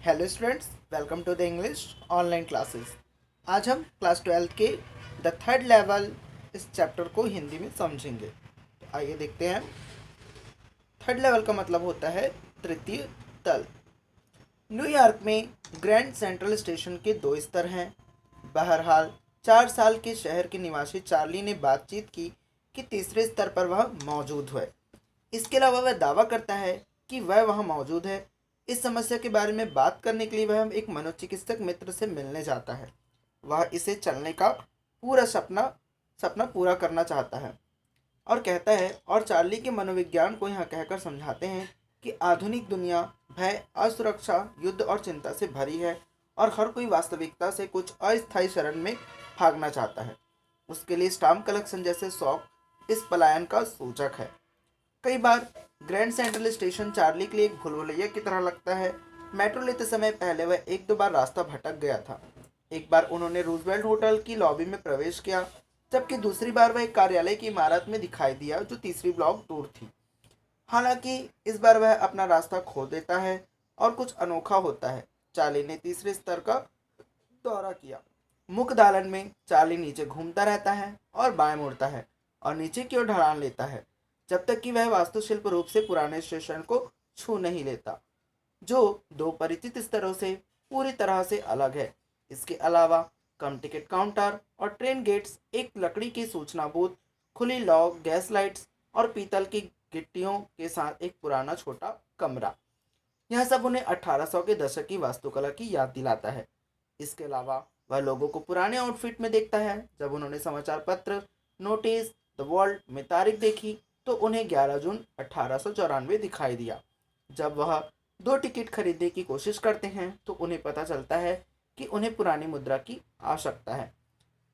Hello students, welcome to the English online classes. आज हम class 12 के द थर्ड लेवल इस चैप्टर को हिंदी में समझेंगे। तो आइए देखते हैं। थर्ड लेवल का मतलब होता है तृतीय तल। न्यूयॉर्क में ग्रैंड सेंट्रल स्टेशन के दो स्तर हैं। बहरहाल 4 साल के शहर के निवासी चार्ली ने बातचीत की कि तीसरे स्तर पर वह मौजूद है। इसके अलावा वह दावा करता है कि वह वहाँ मौजूद है। इस समस्या के बारे में बात करने के लिए वह एक मनोचिकित्सक मित्र से मिलने जाता है। वह इसे चलने का पूरा सपना सपना पूरा करना चाहता है और कहता है, और चार्ली के मनोविज्ञान को यहाँ कहकर समझाते हैं कि आधुनिक दुनिया भय, असुरक्षा, युद्ध और चिंता से भरी है और हर कोई वास्तविकता से कुछ अस्थायी शरण में भागना चाहता है। उसके लिए स्टाम्प कलेक्शन जैसे शौक इस पलायन का सूचक है। कई बार ग्रैंड सेंट्रल स्टेशन चार्ली के लिए एक भूलभुलैया की तरह लगता है। मेट्रो लेते समय पहले वह एक दो बार रास्ता भटक गया था। एक बार उन्होंने रूजवेल्ट होटल की लॉबी में प्रवेश किया, जबकि दूसरी बार वह एक कार्यालय की इमारत में दिखाई दिया जो तीसरी ब्लॉक दूर थी। हालांकि इस बार वह अपना रास्ता खो देता है और कुछ अनोखा होता है। चार्ली ने तीसरे स्तर का दौरा किया। मुख्य दालन में चार्ली नीचे घूमता रहता है और बाएं मुड़ता है और नीचे की ओर ढलान लेता है, जब तक कि वह वास्तुशिल्प रूप से पुराने स्टेशन को छू नहीं लेता, जो दो परिचित स्तरों से पूरी तरह से अलग है। इसके अलावा कम टिकट काउंटर और ट्रेन गेट्स, एक लकड़ी की सूचना बूथ, खुली लॉक, गैस लाइट्स और पीतल की गिट्टियों के साथ एक पुराना छोटा कमरा, यह सब उन्हें 1800 के दशक की वास्तुकला की याद दिलाता है। इसके अलावा वह लोगों को पुराने आउटफिट में देखता है। जब उन्होंने समाचार पत्र, नोटिस, द वर्ल्ड में तारीख देखी तो उन्हें 11 जून 1894 दिखाई दिया। जब वह दो टिकट खरीदने की कोशिश करते हैं तो उन्हें पता चलता है कि उन्हें पुरानी मुद्रा की आवश्यकता है।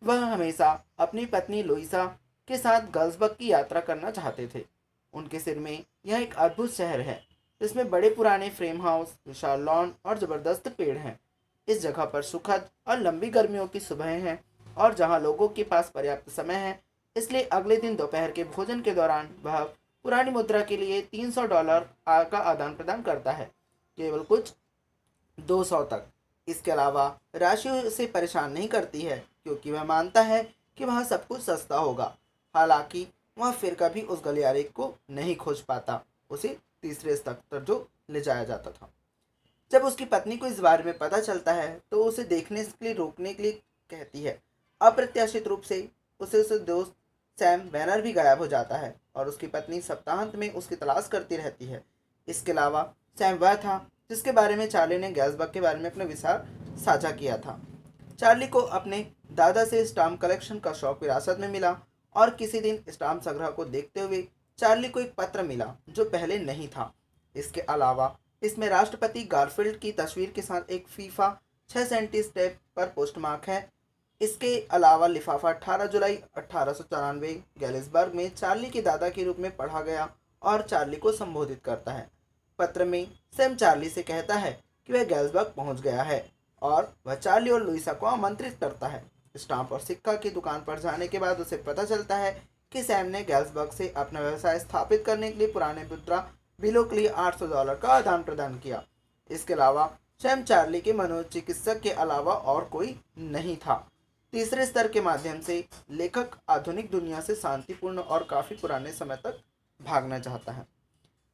वह हमेशा अपनी पत्नी लुइसा के साथ गल्सबर्ग की यात्रा करना चाहते थे। उनके सिर में यह एक अद्भुत शहर है जिसमें बड़े पुराने फ्रेम हाउस, विशाल लॉन और ज़बरदस्त पेड़ हैं। इस जगह पर सुखद और लंबी गर्मियों की सुबहें हैं और जहां लोगों के पास पर्याप्त समय है, इसलिए अगले दिन दोपहर के भोजन के दौरान वह पुरानी मुद्रा के लिए $300 का आदान प्रदान करता है, केवल कुछ 200 तक। इसके अलावा राशि उसे परेशान नहीं करती है क्योंकि वह मानता है कि वहाँ सब कुछ सस्ता होगा। हालांकि वह फिर कभी उस गलियारे को नहीं खोज पाता, उसे तीसरे स्तर तक जो ले जाया जाता था। जब उसकी पत्नी को इस बारे में पता चलता है तो उसे देखने के लिए रोकने के लिए कहती है। अप्रत्याशित रूप से उसे दोस्त सैम बैनर भी गायब हो जाता है और उसकी पत्नी सप्ताहांत में उसकी तलाश करती रहती है। इसके अलावा सैम वह था जिसके बारे में चार्ली ने गैसबर्ग के बारे में अपने विचार साझा किया था। चार्ली को अपने दादा से स्टाम्प कलेक्शन का शौक विरासत में मिला और किसी दिन स्टाम्प संग्रह को देखते हुए चार्ली को एक पत्र मिला जो पहले नहीं था। इसके अलावा इसमें राष्ट्रपति गारफील्ड की तस्वीर के साथ एक फीफा 6 सेंटी स्टेप पर पोस्टमार्क है। इसके अलावा लिफाफा 18 जुलाई 1894 गैलिसबर्ग में चार्ली के दादा के रूप में पढ़ा गया और चार्ली को संबोधित करता है। पत्र में सैम चार्ली से कहता है कि वह गैलिसबर्ग पहुंच गया है और वह चार्ली और लुइसा को आमंत्रित करता है। स्टाम्प और सिक्का की दुकान पर जाने के बाद उसे पता चलता है कि सैम ने गैलिसबर्ग से अपना व्यवसाय स्थापित करने के लिए पुराने मुद्रा बिलों के लिए $800 का आदान प्रदान किया। इसके अलावा सैम चार्ली के मनोचिकित्सक के अलावा और कोई नहीं था। तीसरे स्तर के माध्यम से लेखक आधुनिक दुनिया से शांतिपूर्ण और काफ़ी पुराने समय तक भागना चाहता है।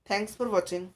Thanks for watching.